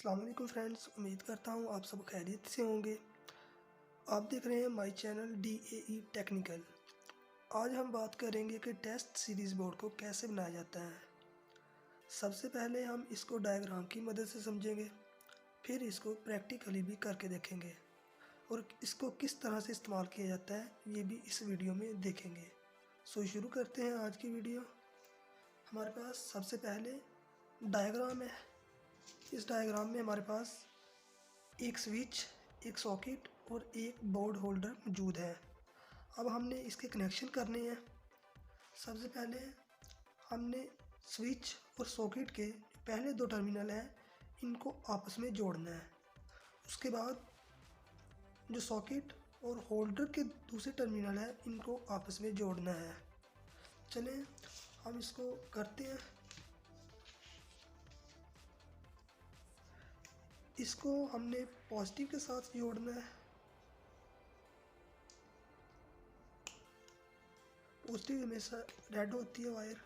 अस्सलाम वालेकुम फ्रेंड्स, उम्मीद करता हूँ आप सब खैरियत से होंगे। आप देख रहे हैं माय चैनल DAE टेक्निकल। आज हम बात करेंगे कि टेस्ट सीरीज़ बोर्ड को कैसे बनाया जाता है। सबसे पहले हम इसको डायग्राम की मदद से समझेंगे, फिर इसको प्रैक्टिकली भी करके देखेंगे और इसको किस तरह से इस्तेमाल किया जाता है ये भी इस वीडियो में देखेंगे। सो शुरू करते हैं आज की वीडियो। हमारे पास सबसे पहले डायग्राम है। इस डायग्राम में हमारे पास एक स्विच, एक सॉकेट और एक बोर्ड होल्डर मौजूद है। अब हमने इसके कनेक्शन करने हैं। सबसे पहले हमने स्विच और सॉकेट के पहले दो टर्मिनल हैं, इनको आपस में जोड़ना है। उसके बाद जो सॉकेट और होल्डर के दूसरे टर्मिनल हैं, इनको आपस में जोड़ना है। चलें हम इसको करते हैं। इसको हमने पॉजिटिव के साथ जोड़ना है। पॉजिटिव हमेशा रेड होती है वायर।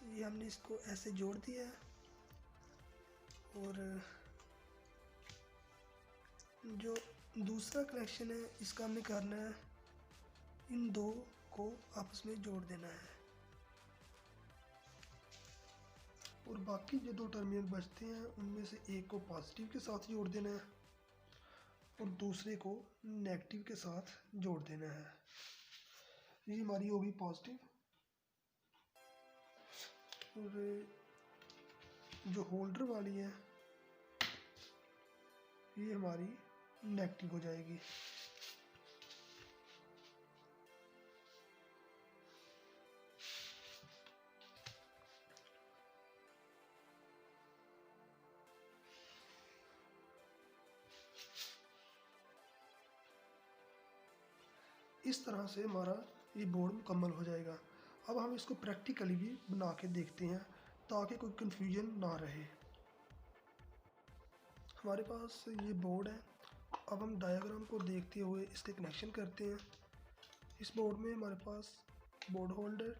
ये हमने इसको ऐसे जोड़ दिया है और जो दूसरा कनेक्शन है इसका हमें करना है, इन दो को आपस में जोड़ देना है और बाकी जो दो टर्मिनल बचते हैं उनमें से एक को पॉजिटिव के साथ जोड़ देना है और दूसरे को नेगेटिव के साथ जोड़ देना है। ये हमारी होगी पॉजिटिव और जो होल्डर वाली है ये हमारी नेगेटिव हो जाएगी। इस तरह से हमारा ये बोर्ड मुकम्मल हो जाएगा। अब हम इसको प्रैक्टिकली भी बना के देखते हैं ताकि कोई कंफ्यूजन ना रहे। हमारे पास ये बोर्ड है। अब हम डायग्राम को देखते हुए इसके कनेक्शन करते हैं। इस बोर्ड में हमारे पास बोर्ड होल्डर,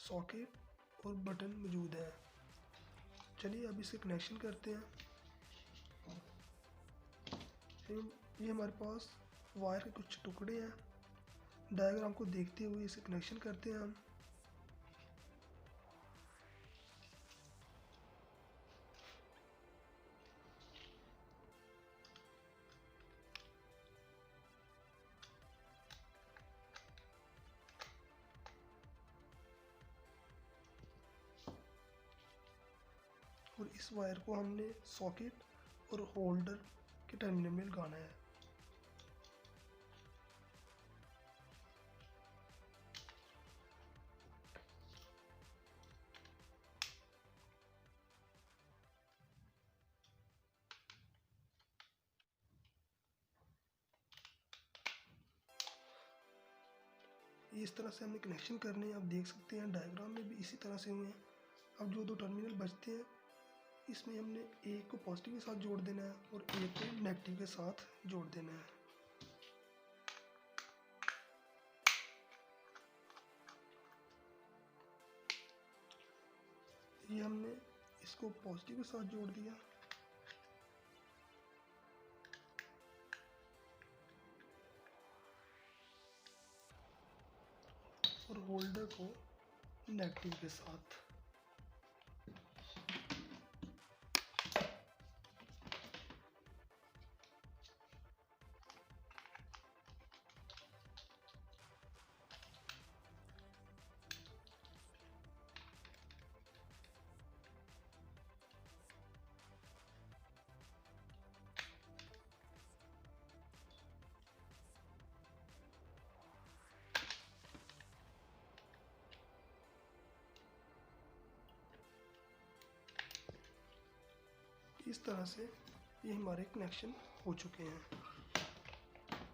सॉकेट और बटन मौजूद है। चलिए अब इसके कनेक्शन करते हैं। ये हमारे पास वायर के कुछ टुकड़े हैं। डायग्राम को देखते हुए इसे कनेक्शन करते हैं हम। और इस वायर को हमने सॉकेट और होल्डर के टर्मिनल में लगाना है। ये इस तरह से हमने कनेक्शन करने हैं। आप देख सकते हैं डायग्राम में भी इसी तरह से हुए हैं। अब जो दो टर्मिनल बचते हैं इसमें हमने एक को पॉजिटिव के साथ जोड़ देना है और एक को नेगेटिव के साथ जोड़ देना है। ये हमने इसको पॉजिटिव के साथ जोड़ दिया और होल्डर को नेगेटिव के साथ। इस तरह से ये हमारे कनेक्शन हो चुके हैं।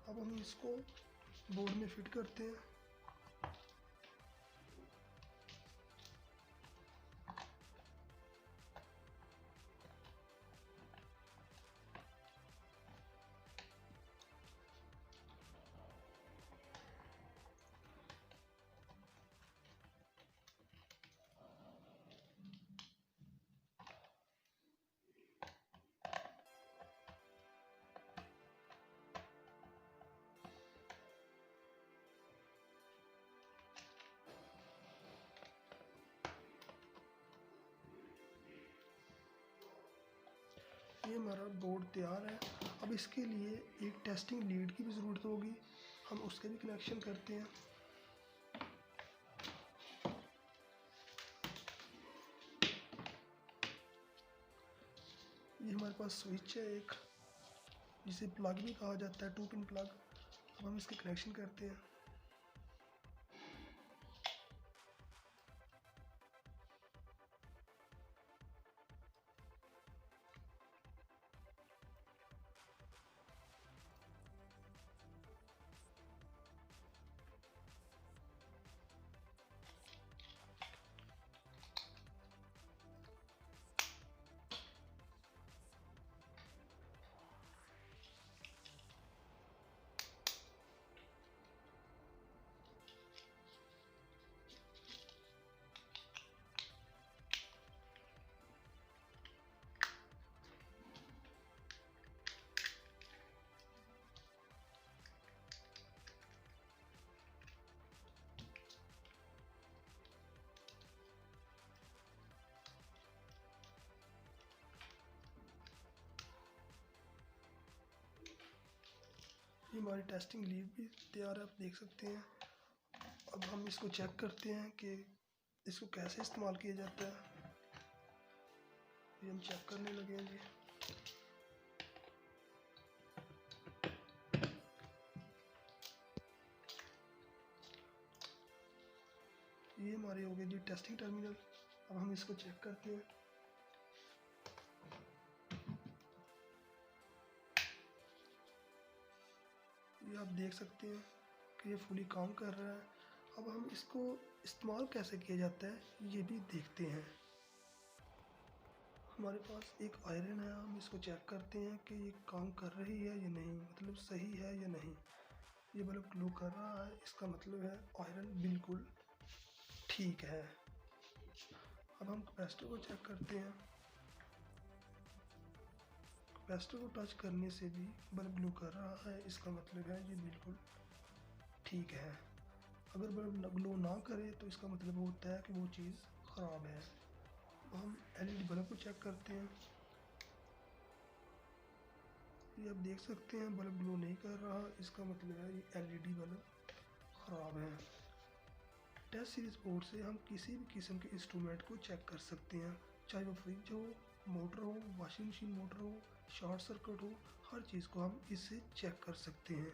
अब हम इसको बोर्ड में फिट करते हैं। ये हमारा बोर्ड तैयार है। अब इसके लिए एक टेस्टिंग लीड की भी ज़रूरत होगी, हम उसके भी कनेक्शन करते हैं। ये हमारे पास स्विच है एक, जिसे प्लग भी कहा जाता है, 2 पिन प्लग। अब हम इसके कनेक्शन करते हैं। ये हमारी टेस्टिंग लीड भी तैयार है, आप देख सकते हैं। अब हम इसको चेक करते हैं कि इसको कैसे इस्तेमाल किया जाता है। ये हम चेक करने लगे हैं जी। ये हमारे हो गए जी टेस्टिंग टर्मिनल। अब हम इसको चेक करते हैं। ये आप देख सकते हैं कि ये फुली काम कर रहा है। अब हम इसको इस्तेमाल कैसे किया जाता है ये भी देखते हैं। हमारे पास एक आयरन है, हम इसको चेक करते हैं कि ये काम कर रही है या नहीं, मतलब सही है या नहीं। ये बल्ब ग्लो कर रहा है, इसका मतलब है आयरन बिल्कुल ठीक है। अब हम कैपेसिटर को चेक करते हैं। कैपेसिटर को टच करने से भी बल्ब ग्लो कर रहा है, इसका मतलब है ये बिल्कुल ठीक है। अगर बल्ब ग्लो ना करे तो इसका मतलब होता है कि वो चीज़ ख़राब है। तो हम एलईडी बल्ब को चेक करते हैं। ये आप देख सकते हैं बल्ब ग्लो नहीं कर रहा, इसका मतलब है ये एलईडी बल्ब ख़राब है। टेस्ट सीरीज बोर्ड से हम किसी भी किस्म के इंस्ट्रूमेंट को चेक कर सकते हैं, चाहे वो फ्रिज हो, मोटर हो, वॉशिंग मशीन मोटर हो, शॉर्ट सर्किट हो, हर चीज़ को हम इससे चेक कर सकते हैं।